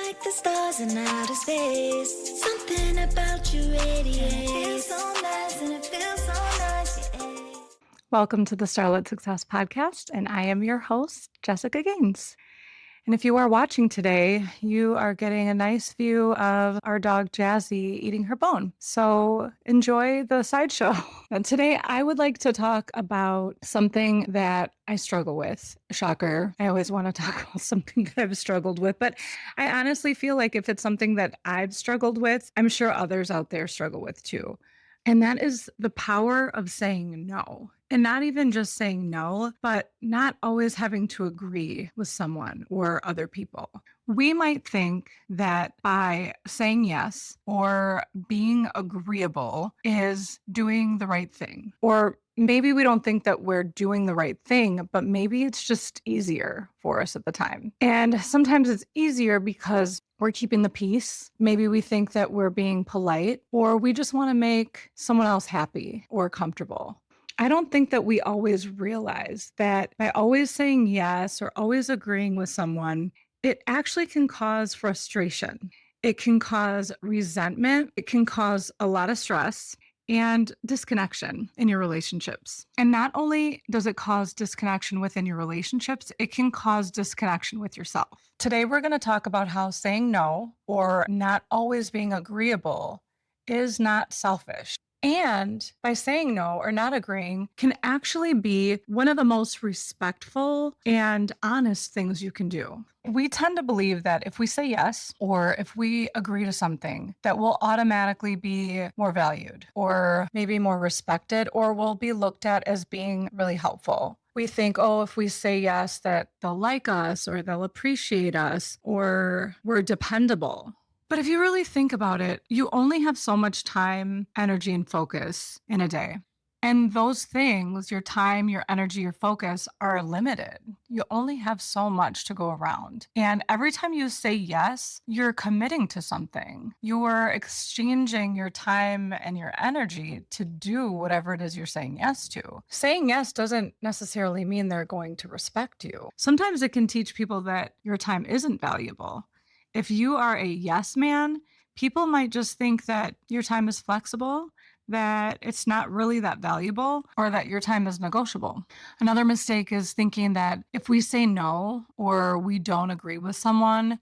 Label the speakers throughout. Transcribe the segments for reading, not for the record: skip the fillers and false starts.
Speaker 1: like the stars in outer space. Something about you radiates. And it feels so nice, and it feels so nice, yeah.
Speaker 2: Welcome to the Starlit Success Podcast, and I am your host, Jessica Gaines. And if you are watching today, you are getting a nice view of our dog Jazzy eating her bone. So enjoy the sideshow. And today I would like to talk about something that I struggle with. Shocker. I always want to talk about something that I've struggled with, but I honestly feel like if it's something that I've struggled with, I'm sure others out there struggle with too. And that is the power of saying no. And not even just saying no, but not always having to agree with someone or other people. We might think that by saying yes or being agreeable is doing the right thing. Or maybe we don't think that we're doing the right thing, but maybe it's just easier for us at the time. And sometimes it's easier because we're keeping the peace. Maybe we think that we're being polite, or we just want to make someone else happy or comfortable. I don't think that we always realize that by always saying yes or always agreeing with someone, it actually can cause frustration. It can cause resentment. It can cause a lot of stress and disconnection in your relationships. And not only does it cause disconnection within your relationships, it can cause disconnection with yourself. Today, we're going to talk about how saying no or not always being agreeable is not selfish. And by saying no or not agreeing can actually be one of the most respectful and honest things you can do. We tend to believe that if we say yes or if we agree to something, that we'll automatically be more valued or maybe more respected or will be looked at as being really helpful. We think, oh, if we say yes, that they'll like us or they'll appreciate us or we're dependable. But if you really think about it, you only have so much time, energy, and focus in a day. And those things, your time, your energy, your focus, are limited. You only have so much to go around. And every time you say yes, you're committing to something. You're exchanging your time and your energy to do whatever it is you're saying yes to. Saying yes doesn't necessarily mean they're going to respect you. Sometimes it can teach people that your time isn't valuable. If you are a yes man, people might just think that your time is flexible, that it's not really that valuable, or that your time is negotiable. Another mistake is thinking that if we say no or we don't agree with someone,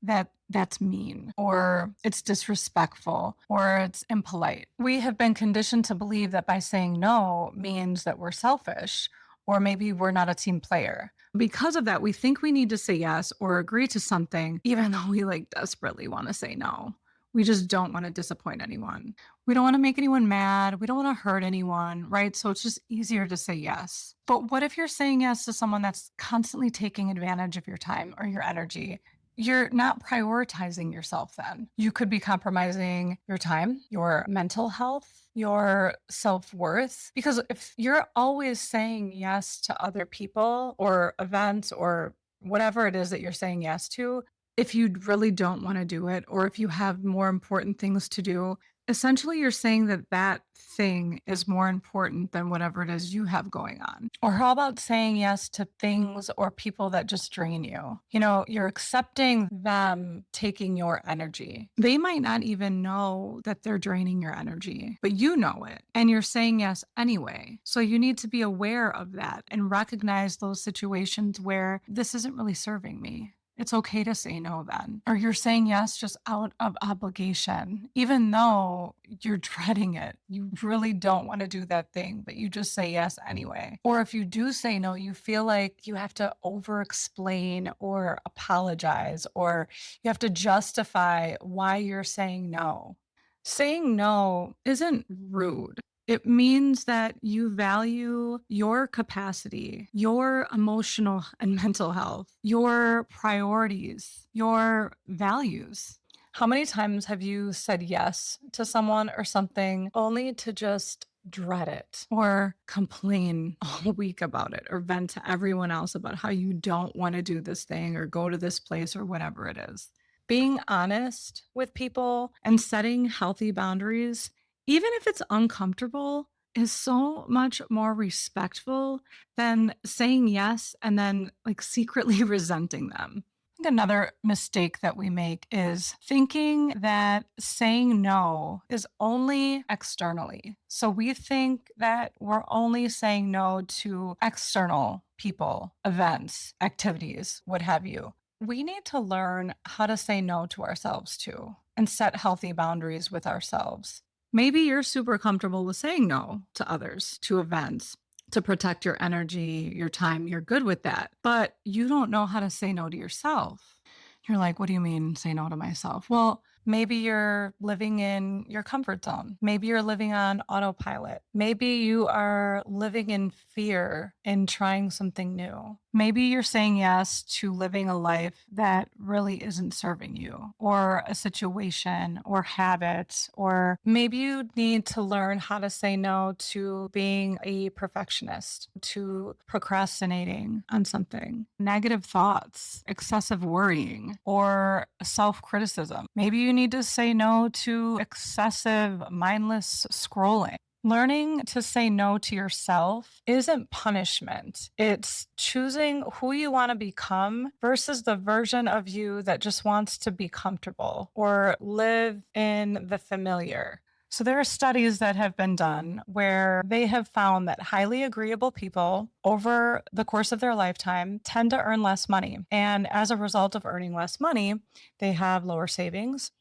Speaker 2: that's mean or it's disrespectful or it's impolite. We have been conditioned to believe that by saying no means that we're selfish or maybe we're not a team player. Because of that, we think we need to say yes or agree to something, even though we desperately want to say no. We just don't want to disappoint anyone. We don't want to make anyone mad. We don't want to hurt anyone, right? So it's just easier to say yes. But what if you're saying yes to someone that's constantly taking advantage of your time or your energy? You're not prioritizing yourself then. You could be compromising your time, your mental health, your self-worth. Because if you're always saying yes to other people or events or whatever it is that you're saying yes to, if you really don't want to do it, or if you have more important things to do, essentially you're saying that that thing is more important than whatever it is you have going on. Or how about saying yes to things or people that just drain you? You know, you're accepting them taking your energy. They might not even know that they're draining your energy, but you know it. And you're saying yes anyway. So you need to be aware of that and recognize those situations where this isn't really serving me. It's okay to say no then. Or you're saying yes just out of obligation, even though you're dreading it. You really don't want to do that thing, but you just say yes anyway. Or if you do say no, you feel like you have to over explain or apologize, or you have to justify why you're saying no. Saying no isn't rude. It means that you value your capacity, your emotional and mental health, your priorities, your values. How many times have you said yes to someone or something only to just dread it or complain all week about it or vent to everyone else about how you don't want to do this thing or go to this place or whatever it is? Being honest with people and setting healthy boundaries, even if it's uncomfortable, is so much more respectful than saying yes and then secretly resenting them. think another mistake that we make is thinking that saying no is only externally. So we think that we're only saying no to external people, events, activities, what have you. We need to learn how to say no to ourselves too and set healthy boundaries with ourselves. Maybe you're super comfortable with saying no to others, to events, to protect your energy, your time. You're good with that, but you don't know how to say no to yourself. You're like, what do you mean say no to myself? Well, maybe you're living in your comfort zone. Maybe you're living on autopilot. Maybe you are living in fear and trying something new. Maybe you're saying yes to living a life that really isn't serving you, or a situation or habits, or maybe you need to learn how to say no to being a perfectionist, to procrastinating on something, negative thoughts, excessive worrying, or self criticism. Maybe you need to say no to excessive mindless scrolling. Learning to say no to yourself isn't punishment. It's choosing who you want to become versus the version of you that just wants to be comfortable or live in the familiar. So there are studies that have been done where they have found that highly agreeable people over the course of their lifetime tend to earn less money. And as a result of earning less money, they have lower savings.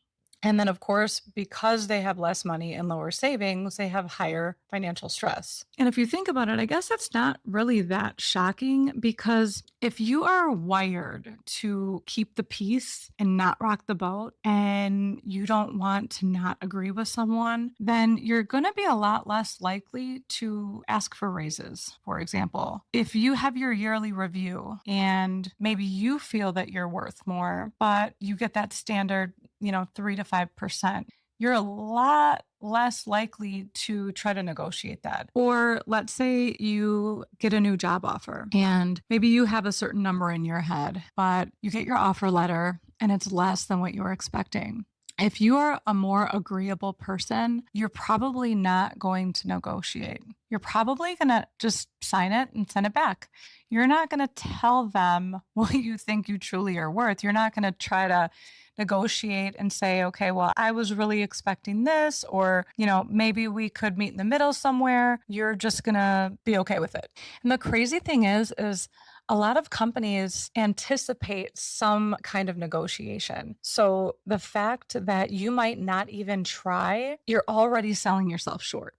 Speaker 2: And then, of course, because they have less money and lower savings, they have higher financial stress. And if you think about it, I guess that's not really that shocking, because if you are wired to keep the peace and not rock the boat, and you don't want to not agree with someone, then you're going to be a lot less likely to ask for raises, for example. If you have your yearly review and maybe you feel that you're worth more, but you get that standard 3 to 5%, you're a lot less likely to try to negotiate that. Or let's say you get a new job offer and maybe you have a certain number in your head, but you get your offer letter and it's less than what you were expecting. If you are a more agreeable person, you're probably not going to negotiate. You're probably going to just sign it and send it back. You're not going to tell them what you think you truly are worth. You're not going to try to negotiate and say, okay, well, I was really expecting this, or, maybe we could meet in the middle somewhere. You're just going to be okay with it. And the crazy thing is a lot of companies anticipate some kind of negotiation. So the fact that you might not even try, you're already selling yourself short.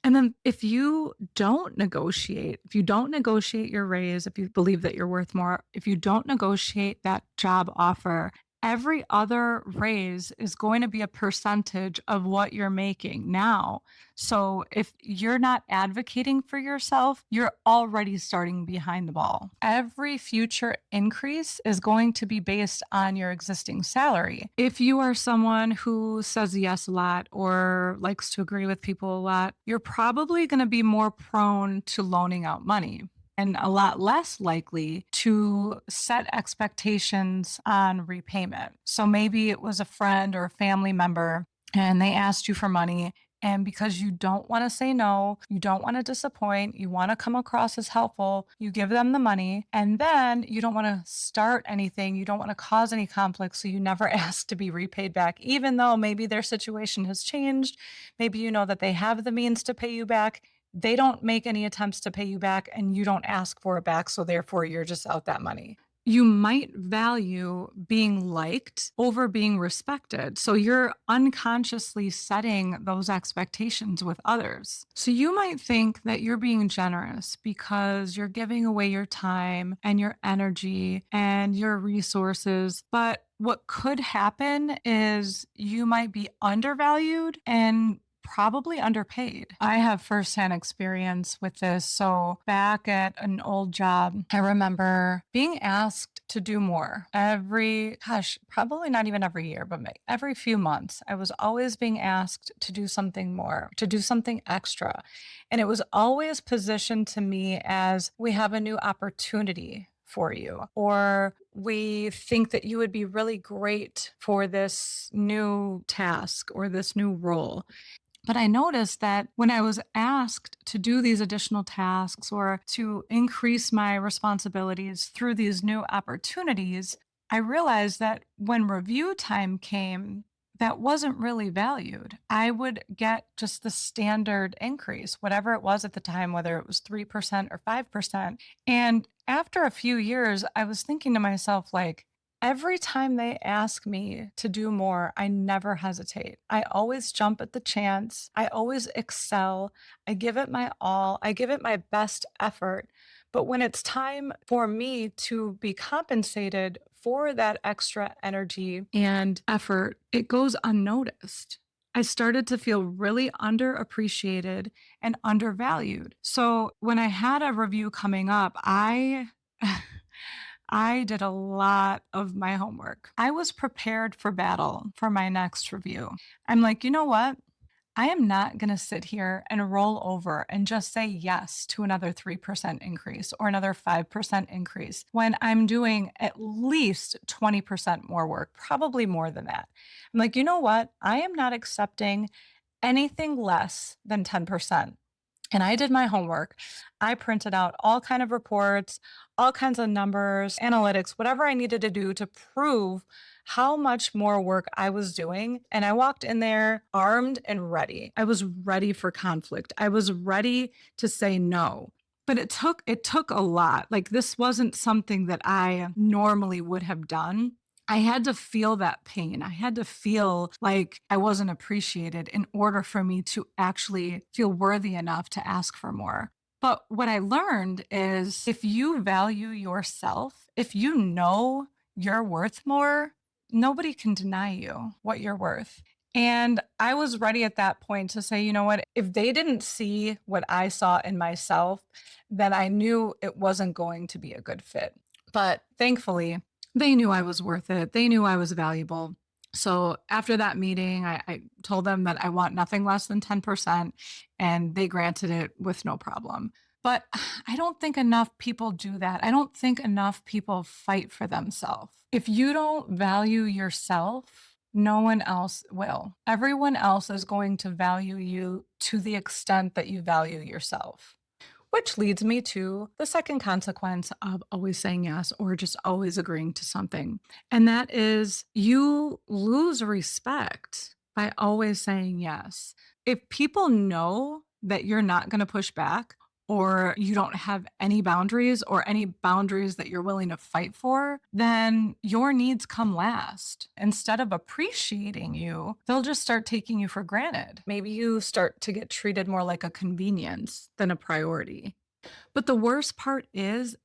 Speaker 2: And then if you don't negotiate your raise, if you believe that you're worth more, if you don't negotiate that job offer, every other raise is going to be a percentage of what you're making now. So if you're not advocating for yourself, you're already starting behind the ball. Every future increase is going to be based on your existing salary. If you are someone who says yes a lot or likes to agree with people a lot, you're probably going to be more prone to loaning out money, and a lot less likely to set expectations on repayment. So maybe it was a friend or a family member and they asked you for money. And because you don't want to say no, you don't want to disappoint, you want to come across as helpful, you give them the money, and then you don't want to start anything, you don't want to cause any conflict, so you never ask to be repaid back, even though maybe their situation has changed. Maybe you know that they have the means to pay you back. They don't make any attempts to pay you back and you don't ask for it back. So therefore, you're just out that money. You might value being liked over being respected. So you're unconsciously setting those expectations with others. So you might think that you're being generous because you're giving away your time and your energy and your resources. But what could happen is you might be undervalued and probably underpaid. I have firsthand experience with this. So back at an old job, I remember being asked to do more probably not even every year, but every few months. I was always being asked to do something more, to do something extra. And it was always positioned to me as, we have a new opportunity for you, or we think that you would be really great for this new task or this new role. But I noticed that when I was asked to do these additional tasks or to increase my responsibilities through these new opportunities, I realized that when review time came, that wasn't really valued. I would get just the standard increase, whatever it was at the time, whether it was 3% or 5%. And after a few years, I was thinking to myself, like, every time they ask me to do more, I never hesitate. I always jump at the chance. I always excel. I give it my all. I give it my best effort. But when it's time for me to be compensated for that extra energy and effort, it goes unnoticed. I started to feel really underappreciated and undervalued. So when I had a review coming up, I did a lot of my homework. I was prepared for battle for my next review. I'm like, you know what? I am not going to sit here and roll over and just say yes to another 3% increase or another 5% increase when I'm doing at least 20% more work, probably more than that. I'm like, you know what? I am not accepting anything less than 10%. And I did my homework. I printed out all kind of reports, all kinds of numbers, analytics, whatever I needed to do to prove how much more work I was doing. And I walked in there armed and ready. I was ready for conflict. I was ready to say no. But it took a lot. Like this wasn't something that I normally would have done. I had to feel that pain. I had to feel like I wasn't appreciated in order for me to actually feel worthy enough to ask for more. But what I learned is if you value yourself, if you know you're worth more, nobody can deny you what you're worth. And I was ready at that point to say, you know what, if they didn't see what I saw in myself, then I knew it wasn't going to be a good fit. But thankfully, they knew I was worth it. They knew I was valuable. So after that meeting, I told them that I want nothing less than 10%, and they granted it with no problem. But I don't think enough people do that. I don't think enough people fight for themselves. If you don't value yourself, no one else will. Everyone else is going to value you to the extent that you value yourself. Which leads me to the second consequence of always saying yes or just always agreeing to something. And that is you lose respect by always saying yes. If people know that you're not going to push back, or you don't have any boundaries or any boundaries that you're willing to fight for, then your needs come last. Instead of appreciating you, they'll just start taking you for granted. Maybe you start to get treated more like a convenience than a priority. But the worst part is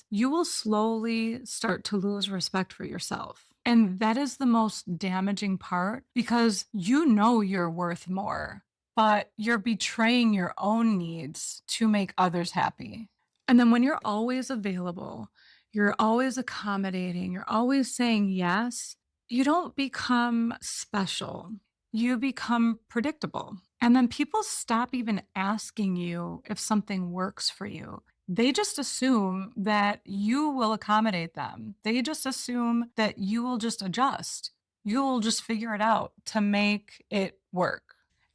Speaker 2: you will slowly start to lose respect for yourself. And that is the most damaging part because you know you're worth more, but you're betraying your own needs to make others happy. And then when you're always available, you're always accommodating, you're always saying yes, you don't become special. You become predictable. And then people stop even asking you if something works for you. They just assume that you will accommodate them. They just assume that you will just adjust. You'll just figure it out to make it work.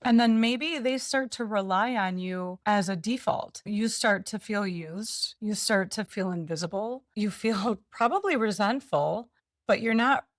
Speaker 2: And then maybe they start to rely on you as a default. You start to feel used. You start to feel invisible. You feel probably resentful, but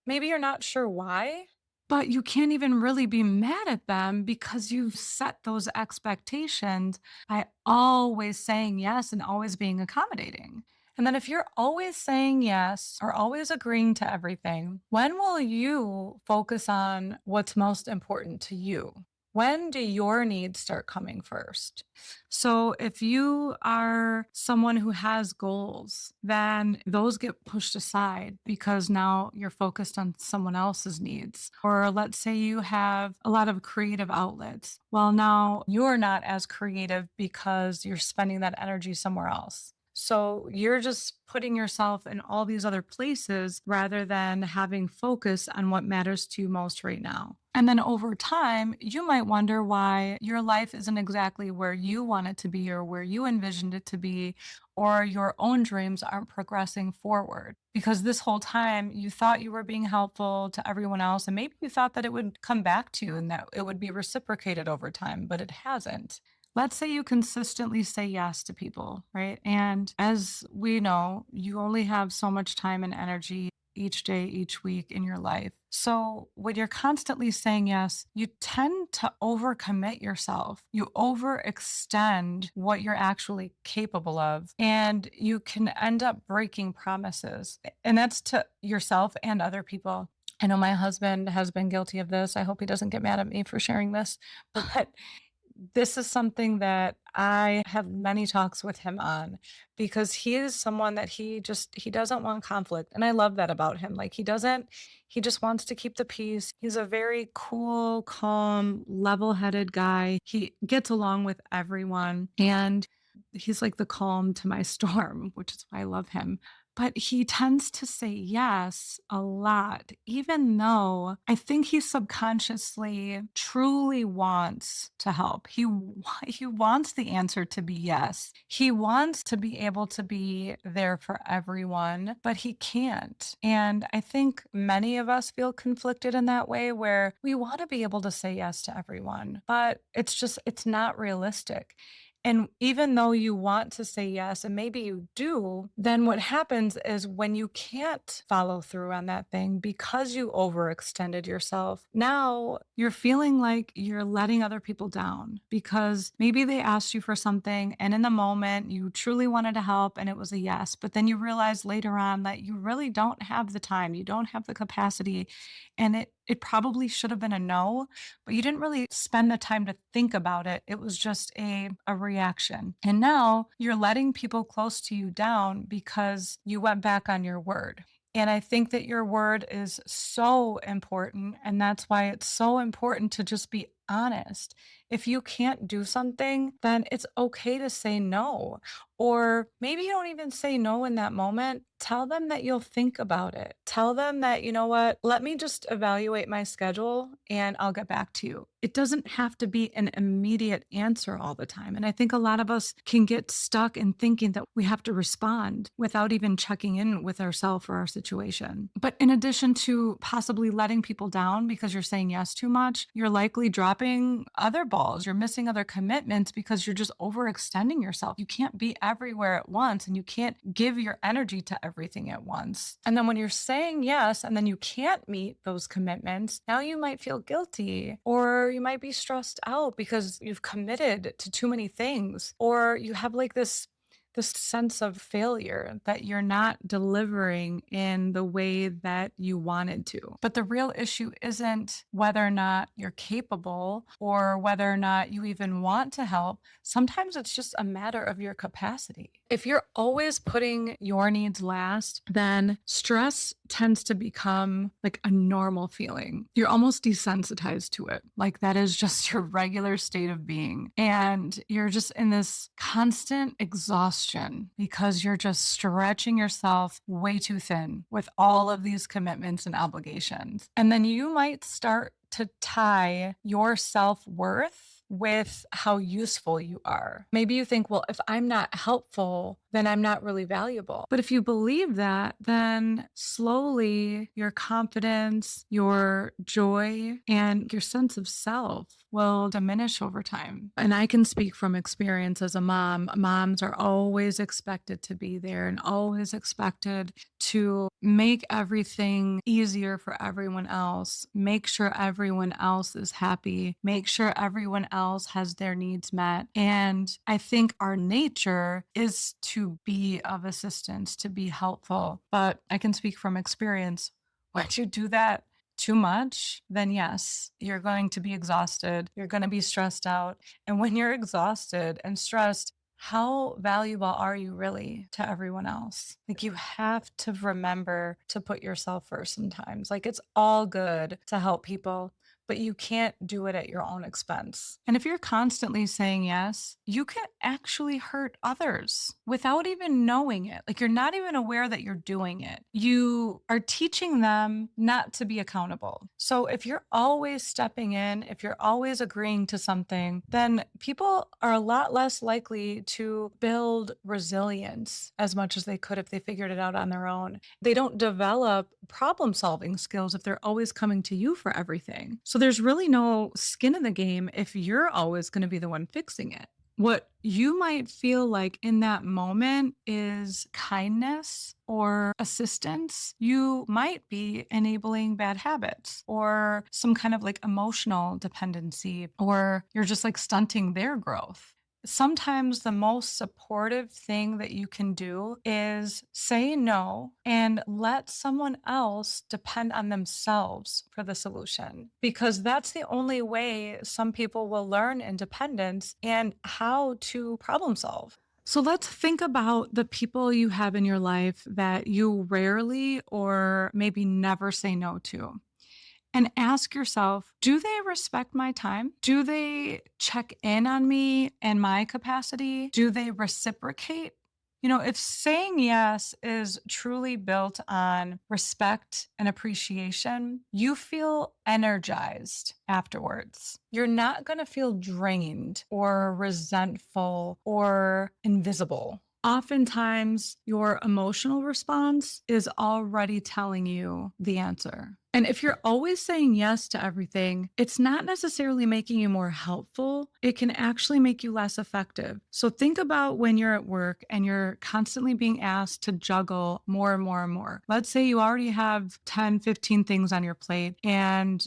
Speaker 2: maybe you're not sure why. But you can't even really be mad at them because you've set those expectations by always saying yes and always being accommodating. And then if you're always saying yes or always agreeing to everything, when will you focus on what's most important to you? When do your needs start coming first? So if you are someone who has goals, then those get pushed aside because now you're focused on someone else's needs. Or let's say you have a lot of creative outlets. Well, now you're not as creative because you're spending that energy somewhere else. So you're just putting yourself in all these other places rather than having focus on what matters to you most right now. And then over time, you might wonder why your life isn't exactly where you want it to be or where you envisioned it to be, or your own dreams aren't progressing forward. Because this whole time you thought you were being helpful to everyone else, and maybe you thought that it would come back to you and that it would be reciprocated over time, but it hasn't. Let's say you consistently say yes to people, right? And as we know, you only have so much time and energy. each day, each week in your life. So when you're constantly saying yes, you tend to overcommit yourself. You overextend what you're actually capable of, and you can end up breaking promises. And that's to yourself and other people. I know my husband has been guilty of this. I hope he doesn't get mad at me for sharing this, but this is something that I have many talks with him on because he is someone that he doesn't want conflict. And I love that about him. Like he just wants to keep the peace. He's a very cool, calm, level-headed guy. He gets along with everyone and he's like the calm to my storm, which is why I love him. But he tends to say yes a lot, even though I think he subconsciously truly wants to help. He wants the answer to be yes. He wants to be able to be there for everyone, but he can't. And I think many of us feel conflicted in that way where we want to be able to say yes to everyone, but it's not realistic. And even though you want to say yes, and maybe you do, then what happens is when you can't follow through on that thing because you overextended yourself, now you're feeling like you're letting other people down because maybe they asked you for something and in the moment you truly wanted to help and it was a yes, but then you realize later on that you really don't have the time, you don't have the capacity, and it probably should have been a no, but you didn't really spend the time to think about it. It was just a reaction. And now you're letting people close to you down because you went back on your word. And I think that your word is so important. And that's why it's so important to just be honest. If you can't do something, then it's okay to say no. Or maybe you don't even say no in that moment. Tell them that you'll think about it. Tell them that, you know what, let me just evaluate my schedule and I'll get back to you. It doesn't have to be an immediate answer all the time. And I think a lot of us can get stuck in thinking that we have to respond without even checking in with ourselves or our situation. But in addition to possibly letting people down because you're saying yes too much, you're likely dropping other balls. You're missing other commitments because you're just overextending yourself. You can't be everywhere at once and you can't give your energy to everything at once. And then when you're saying yes and then you can't meet those commitments, now you might feel guilty or you might be stressed out because you've committed to too many things, or you have like this sense of failure that you're not delivering in the way that you wanted to. But the real issue isn't whether or not you're capable or whether or not you even want to help. Sometimes it's just a matter of your capacity. If you're always putting your needs last, then stress tends to become like a normal feeling. You're almost desensitized to it. Like that is just your regular state of being. And you're just in this constant exhaustion because you're just stretching yourself way too thin with all of these commitments and obligations. And then you might start to tie your self-worth with how useful you are. Maybe you think, well, if I'm not helpful, then I'm not really valuable. But if you believe that, then slowly your confidence, your joy, and your sense of self will diminish over time. And I can speak from experience as a mom. Moms are always expected to be there and always expected to make everything easier for everyone else, make sure everyone else is happy, make sure everyone else has their needs met. And I think our nature is to be of assistance, to be helpful. But I can speak from experience. Once you do that too much, then yes, you're going to be exhausted. You're going to be stressed out. And when you're exhausted and stressed, how valuable are you really to everyone else? Like you have to remember to put yourself first sometimes. Like it's all good to help people, but you can't do it at your own expense. And if you're constantly saying yes, you can actually hurt others without even knowing it. Like you're not even aware that you're doing it. You are teaching them not to be accountable. So if you're always stepping in, if you're always agreeing to something, then people are a lot less likely to build resilience as much as they could if they figured it out on their own. They don't develop problem solving skills if they're always coming to you for everything. So there's really no skin in the game if you're always going to be the one fixing it. What you might feel like in that moment is kindness or assistance. You might be enabling bad habits or some kind of like emotional dependency, or you're just like stunting their growth. Sometimes the most supportive thing that you can do is say no and let someone else depend on themselves for the solution, because that's the only way some people will learn independence and how to problem solve. So let's think about the people you have in your life that you rarely or maybe never say no to, and ask yourself, do they respect my time? Do they check in on me and my capacity? Do they reciprocate? If saying yes is truly built on respect and appreciation, you feel energized afterwards. You're not going to feel drained or resentful or invisible. Oftentimes, your emotional response is already telling you the answer. And if you're always saying yes to everything, it's not necessarily making you more helpful. It can actually make you less effective. So think about when you're at work and you're constantly being asked to juggle more and more and more. Let's say you already have 10, 15 things on your plate, and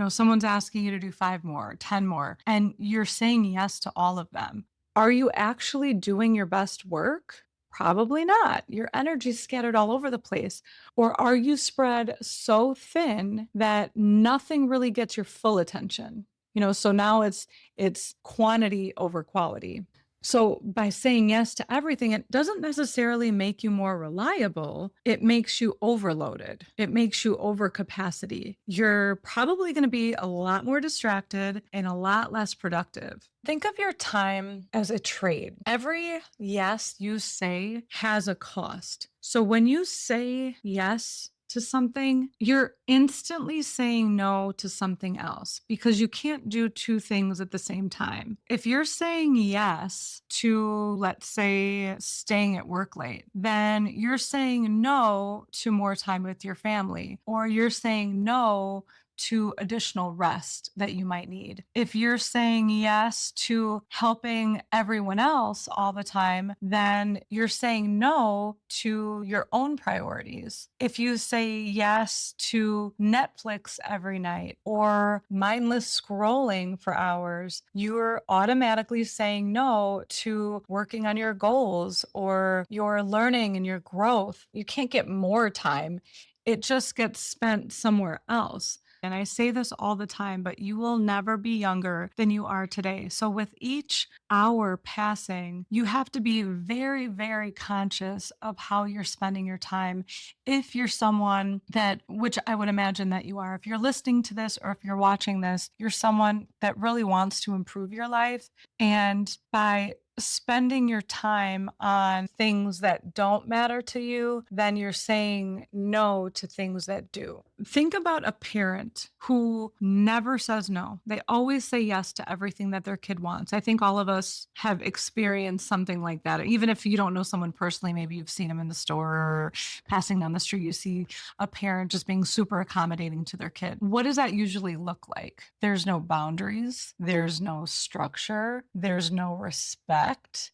Speaker 2: someone's asking you to do 5 more, 10 more, and you're saying yes to all of them. Are you actually doing your best work? Probably not. Your energy's scattered all over the place. Or are you spread so thin that nothing really gets your full attention? So now it's quantity over quality. So by saying yes to everything, it doesn't necessarily make you more reliable. It makes you overloaded. It makes you over capacity. You're probably going to be a lot more distracted and a lot less productive. Think of your time as a trade. Every yes you say has a cost. So when you say yes to something, you're instantly saying no to something else, because you can't do two things at the same time. If you're saying yes to, let's say, staying at work late, then you're saying no to more time with your family, or you're saying no to additional rest that you might need. If you're saying yes to helping everyone else all the time, then you're saying no to your own priorities. If you say yes to Netflix every night or mindless scrolling for hours, you're automatically saying no to working on your goals or your learning and your growth. You can't get more time. It just gets spent somewhere else. And I say this all the time, but you will never be younger than you are today. So with each hour passing, you have to be very, very conscious of how you're spending your time. If you're someone that, which I would imagine that you are, if you're listening to this or if you're watching this, you're someone that really wants to improve your life. And by spending your time on things that don't matter to you, then you're saying no to things that do. Think about a parent who never says no. They always say yes to everything that their kid wants. I think all of us have experienced something like that. Even if you don't know someone personally, maybe you've seen them in the store or passing down the street, you see a parent just being super accommodating to their kid. What does that usually look like? There's no boundaries. There's no structure. There's no respect.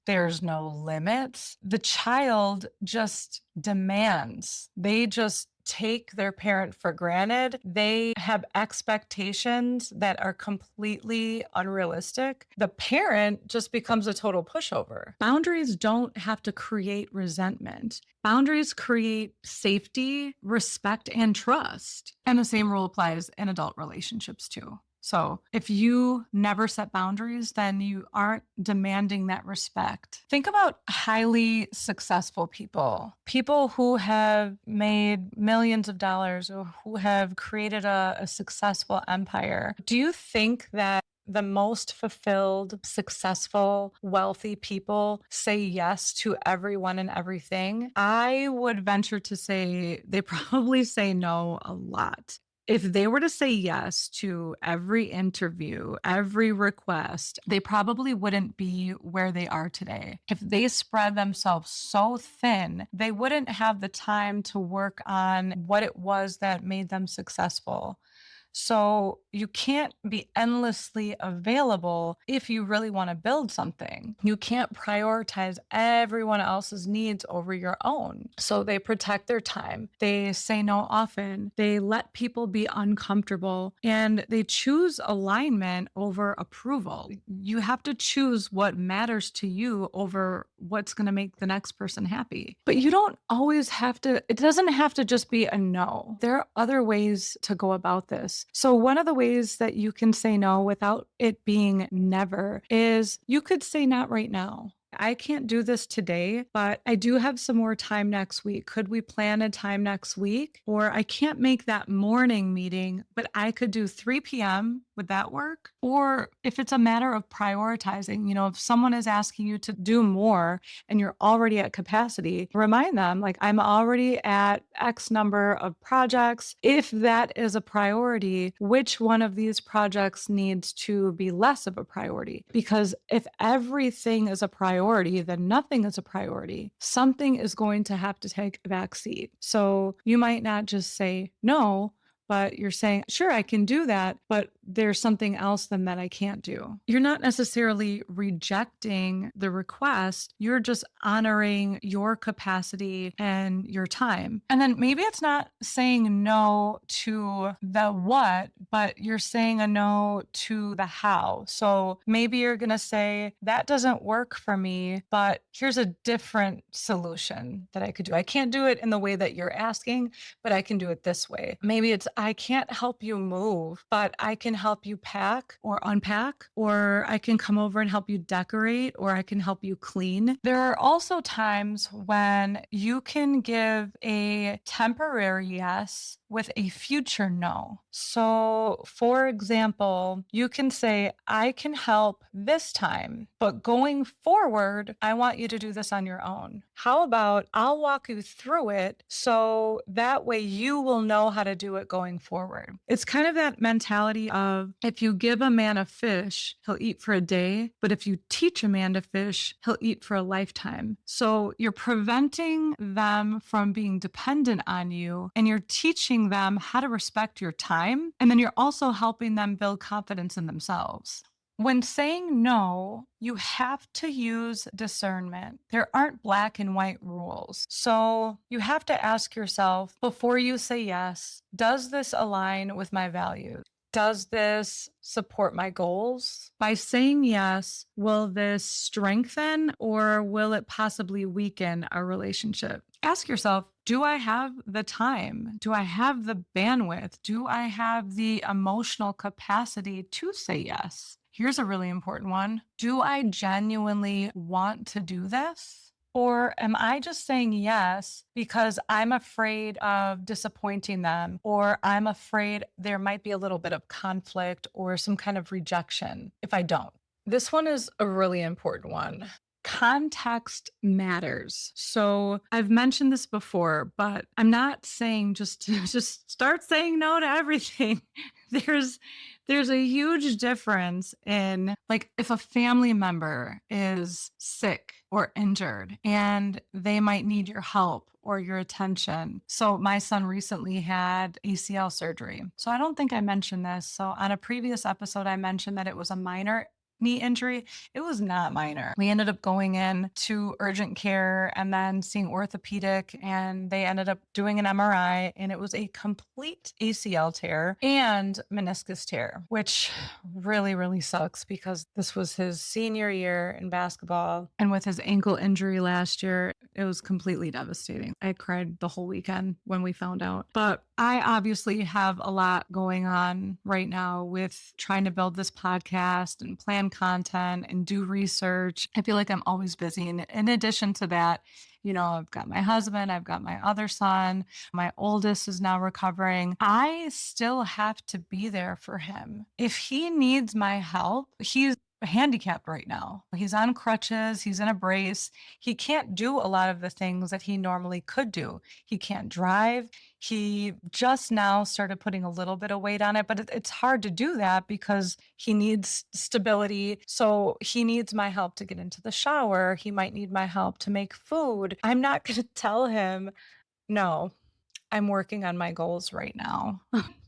Speaker 2: There's no limits. The child just demands. They just take their parent for granted. They have expectations that are completely unrealistic. The parent just becomes a total pushover. Boundaries don't have to create resentment. Boundaries create safety, respect, and trust. And the same rule applies in adult relationships too. So if you never set boundaries, then you aren't demanding that respect. Think about highly successful people, people who have made millions of dollars or who have created a successful empire. Do you think that the most fulfilled, successful, wealthy people say yes to everyone and everything? I would venture to say they probably say no a lot. If they were to say yes to every interview, every request, they probably wouldn't be where they are today. If they spread themselves so thin, they wouldn't have the time to work on what it was that made them successful. So you can't be endlessly available if you really want to build something. You can't prioritize everyone else's needs over your own. So they protect their time. They say no often. They let people be uncomfortable and they choose alignment over approval. You have to choose what matters to you over what's going to make the next person happy. But you don't always have to, it doesn't have to just be a no. There are other ways to go about this. So, one of the ways that you can say no without it being never is you could say not right now. I can't do this today, but I do have some more time next week. Could we plan a time next week? Or I can't make that morning meeting, but I could do 3 p.m. Would that work? Or if it's a matter of prioritizing, if someone is asking you to do more and you're already at capacity, remind them, like, I'm already at X number of projects. If that is a priority, which one of these projects needs to be less of a priority? Because if everything is a priority, then nothing is a priority. Something is going to have to take a back seat. So you might not just say no, but you're saying, sure, I can do that, but there's something else then that I can't do. You're not necessarily rejecting the request. You're just honoring your capacity and your time. And then maybe it's not saying no to the what, but you're saying a no to the how. So maybe you're going to say, that doesn't work for me, but here's a different solution that I could do. I can't do it in the way that you're asking, but I can do it this way. Maybe it's, I can't help you move, but I can help you pack or unpack, or I can come over and help you decorate, or I can help you clean. There are also times when you can give a temporary yes with a future no. So, for example, you can say, I can help this time, but going forward, I want you to do this on your own. How about I'll walk you through it so that way you will know how to do it going forward? It's kind of that mentality of if you give a man a fish, he'll eat for a day, but if you teach a man to fish, he'll eat for a lifetime. So you're preventing them from being dependent on you and you're teaching them how to respect your time. And then you're also helping them build confidence in themselves. When saying no, you have to use discernment. There aren't black and white rules. So you have to ask yourself before you say yes, does this align with my values? Does this support my goals? By saying yes, will this strengthen or will it possibly weaken our relationship? Ask yourself, do I have the time? Do I have the bandwidth? Do I have the emotional capacity to say yes? Here's a really important one. Do I genuinely want to do this? Or am I just saying yes because I'm afraid of disappointing them, or I'm afraid there might be a little bit of conflict or some kind of rejection if I don't? This one is a really important one. Context matters. So I've mentioned this before, but I'm not saying just start saying no to everything. There's a huge difference in, like, if a family member is sick or injured and they might need your help or your attention. So my son recently had ACL surgery. So I don't think I mentioned this. So on a previous episode, I mentioned that it was a minor knee injury. It was not minor. We ended up going in to urgent care and then seeing orthopedic, and they ended up doing an MRI, and it was a complete ACL tear and meniscus tear, which really, really sucks because this was his senior year in basketball. And with his ankle injury last year, it was completely devastating. I cried the whole weekend when we found out. But I obviously have a lot going on right now with trying to build this podcast and plan content and do research. I feel like I'm always busy. And in addition to that, I've got my husband, I've got my other son, my oldest is now recovering. I still have to be there for him. If he needs my help, he's handicapped right now. He's on crutches, he's in a brace. He can't do a lot of the things that he normally could do. He can't drive. He just now started putting a little bit of weight on it, but it's hard to do that because he needs stability. So he needs my help to get into the shower. He might need my help to make food. I'm not going to tell him, no, I'm working on my goals right now.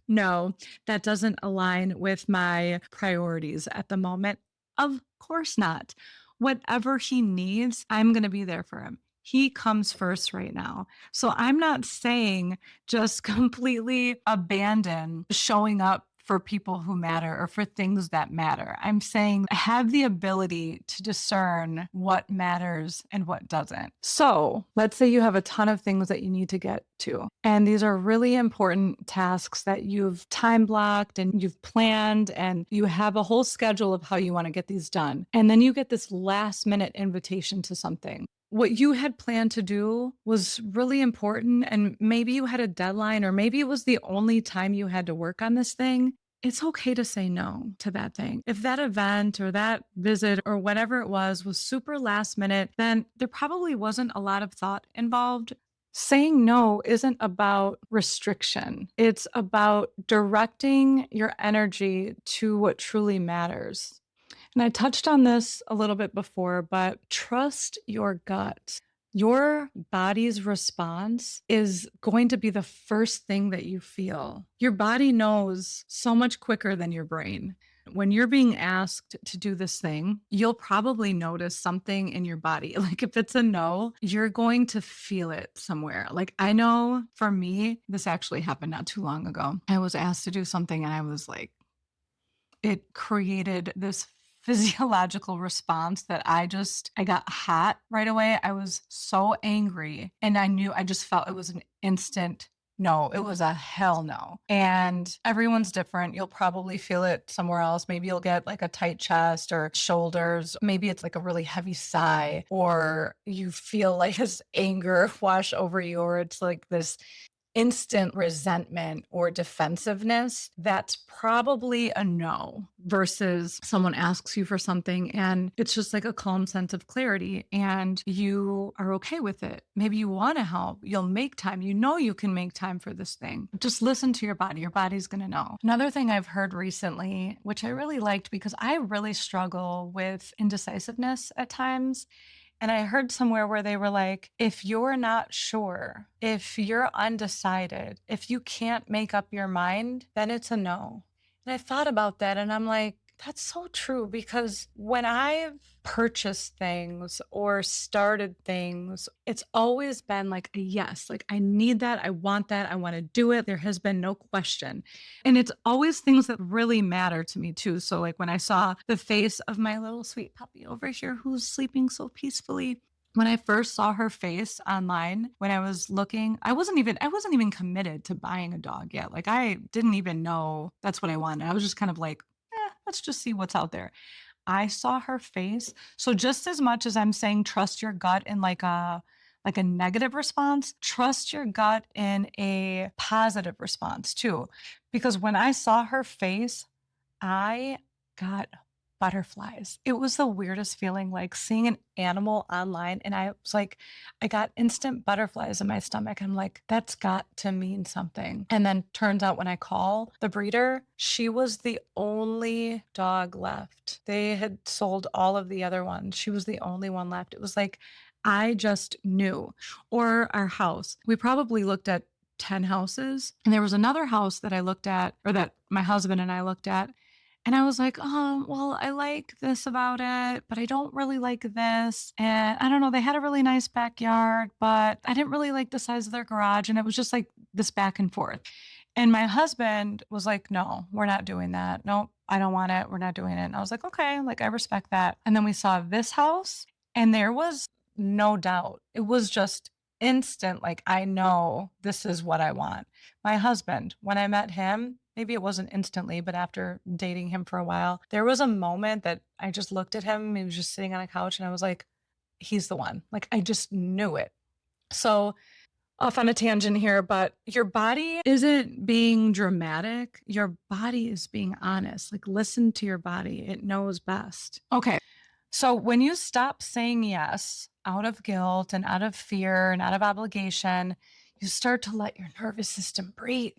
Speaker 2: No, that doesn't align with my priorities at the moment. Of course not. Whatever he needs, I'm going to be there for him. He comes first right now. So I'm not saying just completely abandon showing up for people who matter or for things that matter. I'm saying have the ability to discern what matters and what doesn't. So let's say you have a ton of things that you need to get to, and these are really important tasks that you've time blocked and you've planned, and you have a whole schedule of how you want to get these done. And then you get this last minute invitation to something. What you had planned to do was really important, and maybe you had a deadline, or maybe it was the only time you had to work on this thing. It's okay to say no to that thing. If that event or that visit or whatever it was super last minute, then there probably wasn't a lot of thought involved. Saying no isn't about restriction. It's about directing your energy to what truly matters. And I touched on this a little bit before, but trust your gut. Your body's response is going to be the first thing that you feel. Your body knows so much quicker than your brain. When you're being asked to do this thing, you'll probably notice something in your body. Like if it's a no, you're going to feel it somewhere. Like I know for me, this actually happened not too long ago. I was asked to do something and I was like, it created this physiological response that I got hot right away. I was so angry and I just felt it was an instant no. It was a hell no. And everyone's different. You'll probably feel it somewhere else. Maybe you'll get like a tight chest or shoulders. Maybe it's like a really heavy sigh, or you feel like this anger wash over you, or it's like this instant resentment or defensiveness. That's probably a no, versus someone asks you for something and it's just like a calm sense of clarity and you are okay with it. Maybe you want to help. You'll make time. You know you can make time for this thing. Just listen to your body. Your body's going to know. Another thing I've heard recently, which I really liked because I really struggle with indecisiveness at times. And I heard somewhere where they were like, if you're not sure, if you're undecided, if you can't make up your mind, then it's a no. And I thought about that and I'm like, that's so true, because when I've purchased things or started things, it's always been like a yes. Like, I need that. I want that. I want to do it. There has been no question. And it's always things that really matter to me, too. So, like, when I saw the face of my little sweet puppy over here who's sleeping so peacefully, when I first saw her face online, when I was looking, I wasn't even committed to buying a dog yet. Like, I didn't even know that's what I wanted. I was just kind of like, let's just see what's out there. I saw her face. So just as much as I'm saying trust your gut in like a negative response, trust your gut in a positive response too. Because when I saw her face, I got butterflies. It was the weirdest feeling, like seeing an animal online. And I was like, I got instant butterflies in my stomach. I'm like, that's got to mean something. And then turns out when I call the breeder, she was the only dog left. They had sold all of the other ones. She was the only one left. It was like, I just knew. Or our house. We probably looked at 10 houses. And there was another house that I looked at, or that my husband and I looked at. And I was like, oh, well, I like this about it, but I don't really like this. And I don't know, they had a really nice backyard, but I didn't really like the size of their garage. And it was just like this back and forth. And my husband was like, no, we're not doing that. Nope, I don't want it. We're not doing it. And I was like, okay, like I respect that. And then we saw this house and there was no doubt. It was just instant. Like, I know this is what I want. My husband, when I met him, maybe it wasn't instantly, but after dating him for a while, there was a moment that I just looked at him. He was just sitting on a couch and I was like, he's the one. Like, I just knew it. So, off on a tangent here, but your body isn't being dramatic. Your body is being honest. Like, listen to your body. It knows best. Okay. So when you stop saying yes out of guilt and out of fear and out of obligation, you start to let your nervous system breathe,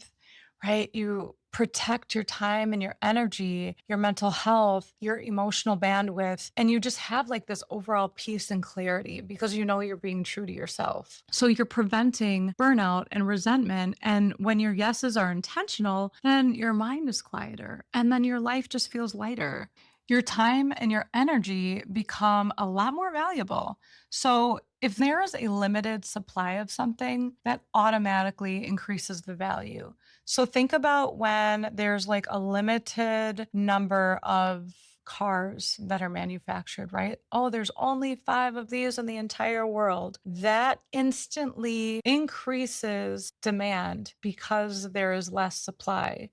Speaker 2: right? You protect your time and your energy, your mental health, your emotional bandwidth, and you just have like this overall peace and clarity because you know you're being true to yourself. So you're preventing burnout and resentment. And when your yeses are intentional, then your mind is quieter and then your life just feels lighter. Your time and your energy become a lot more valuable. So if there is a limited supply of something, that automatically increases the value. So think about when there's like a limited number of cars that are manufactured, right? Oh, there's only 5 of these in the entire world. That instantly increases demand because there is less supply.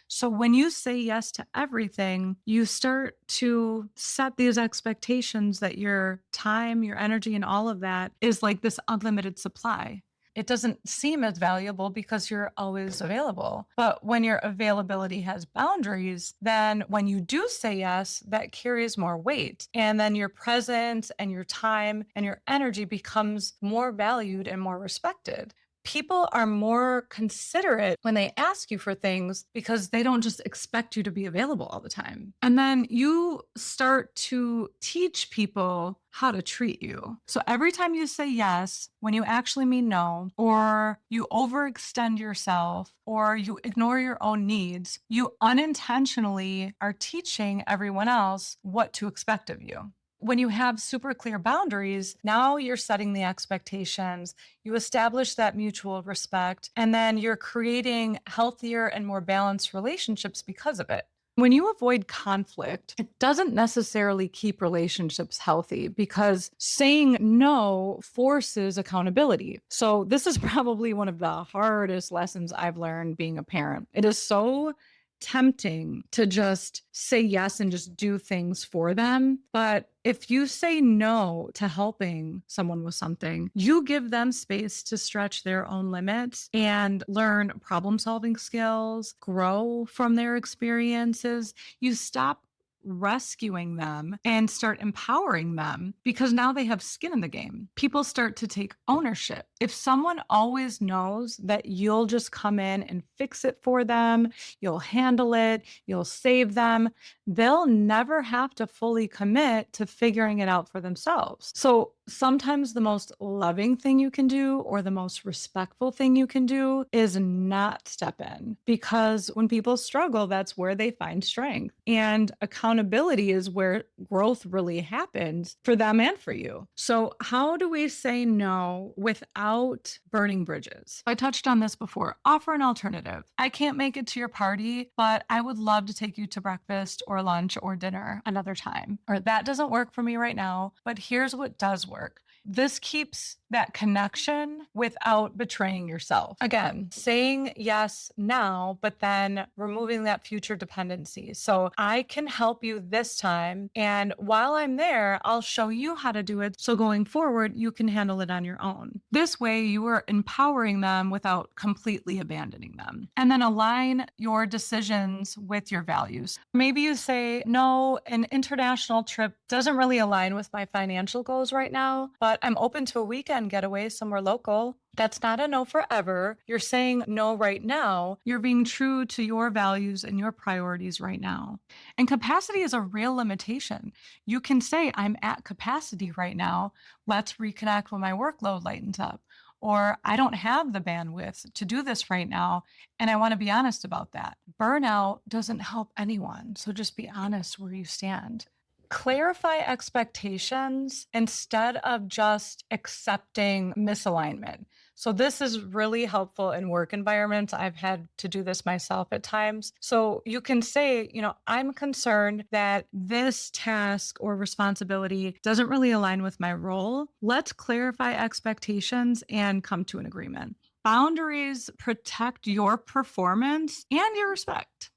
Speaker 2: So when you say yes to everything, you start to set these expectations that your time, your energy, and all of that is like this unlimited supply. It doesn't seem as valuable because you're always available. But when your availability has boundaries, then when you do say yes, that carries more weight. And then your presence and your time and your energy becomes more valued and more respected. People are more considerate when they ask you for things because they don't just expect you to be available all the time. And then you start to teach people how to treat you. So every time you say yes, when you actually mean no, or you overextend yourself, or you ignore your own needs, you unintentionally are teaching everyone else what to expect of you. When you have super clear boundaries, now you're setting the expectations, you establish that mutual respect, and then you're creating healthier and more balanced relationships because of it. When you avoid conflict, it doesn't necessarily keep relationships healthy because saying no forces accountability. So, this is probably one of the hardest lessons I've learned being a parent. It is so tempting to just say yes and just do things for them. But if you say no to helping someone with something, you give them space to stretch their own limits and learn problem solving skills, grow from their experiences. You stop rescuing them and start empowering them because now they have skin in the game. People start to take ownership. If someone always knows that you'll just come in and fix it for them, you'll handle it, you'll save them, they'll never have to fully commit to figuring it out for themselves. So sometimes the most loving thing you can do or the most respectful thing you can do is not step in, because when people struggle, that's where they find strength. And accountability is where growth really happens for them and for you. So how do we say no without burning bridges? I touched on this before. Offer an alternative. I can't make it to your party, but I would love to take you to breakfast or lunch or dinner another time. Or that doesn't work for me right now, but here's what does work. This keeps that connection without betraying yourself. Again, saying yes now, but then removing that future dependency. So I can help you this time. And while I'm there, I'll show you how to do it. So going forward, you can handle it on your own. This way, you are empowering them without completely abandoning them. And then align your decisions with your values. Maybe you say, no, an international trip doesn't really align with my financial goals right now, but I'm open to a weekend getaway somewhere local. That's not a no forever. You're saying no right now. You're being true to your values and your priorities right now. And capacity is a real limitation. You can say, I'm at capacity right now. Let's reconnect when my workload lightens up. Or I don't have the bandwidth to do this right now. And I want to be honest about that. Burnout doesn't help anyone. So just be honest where you stand. Clarify expectations instead of just accepting misalignment. So this is really helpful in work environments. I've had to do this myself at times. So you can say, I'm concerned that this task or responsibility doesn't really align with my role. Let's clarify expectations and come to an agreement. Boundaries protect your performance and your respect.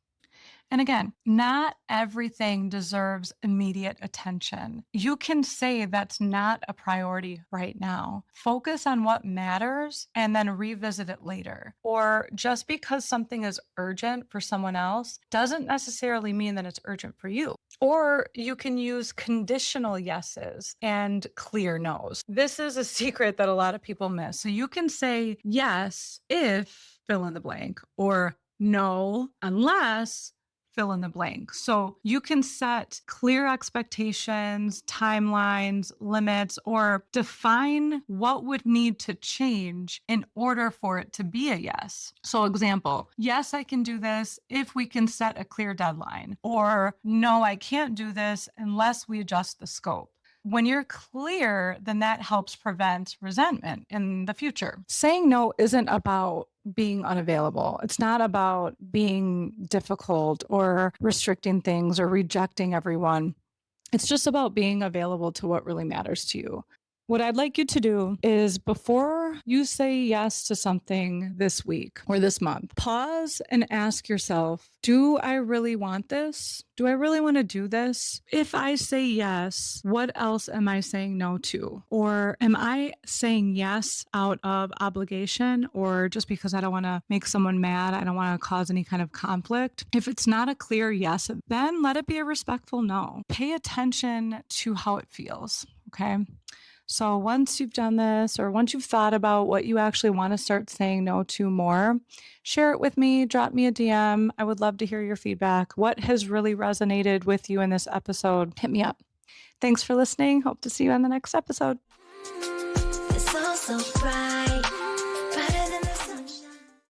Speaker 2: And again, not everything deserves immediate attention. You can say that's not a priority right now. Focus on what matters and then revisit it later. Or just because something is urgent for someone else doesn't necessarily mean that it's urgent for you. Or you can use conditional yeses and clear nos. This is a secret that a lot of people miss. So you can say yes if fill in the blank, or no, unless fill in the blank. So you can set clear expectations, timelines, limits, or define what would need to change in order for it to be a yes. So example, yes, I can do this if we can set a clear deadline, or no, I can't do this unless we adjust the scope. When you're clear, then that helps prevent resentment in the future. Saying no isn't about being unavailable. It's not about being difficult or restricting things or rejecting everyone. It's just about being available to what really matters to you. What I'd like you to do is before you say yes to something this week or this month, pause and ask yourself, do I really want this? Do I really want to do this? If I say yes, what else am I saying no to? Or am I saying yes out of obligation or just because I don't want to make someone mad? I don't want to cause any kind of conflict. If it's not a clear yes, then let it be a respectful no. Pay attention to how it feels. Okay. So once you've done this, or once you've thought about what you actually want to start saying no to more, share it with me, drop me a DM. I would love to hear your feedback. What has really resonated with you in this episode? Hit me up. Thanks for listening. Hope to see you on the next episode.
Speaker 1: It's all so bright.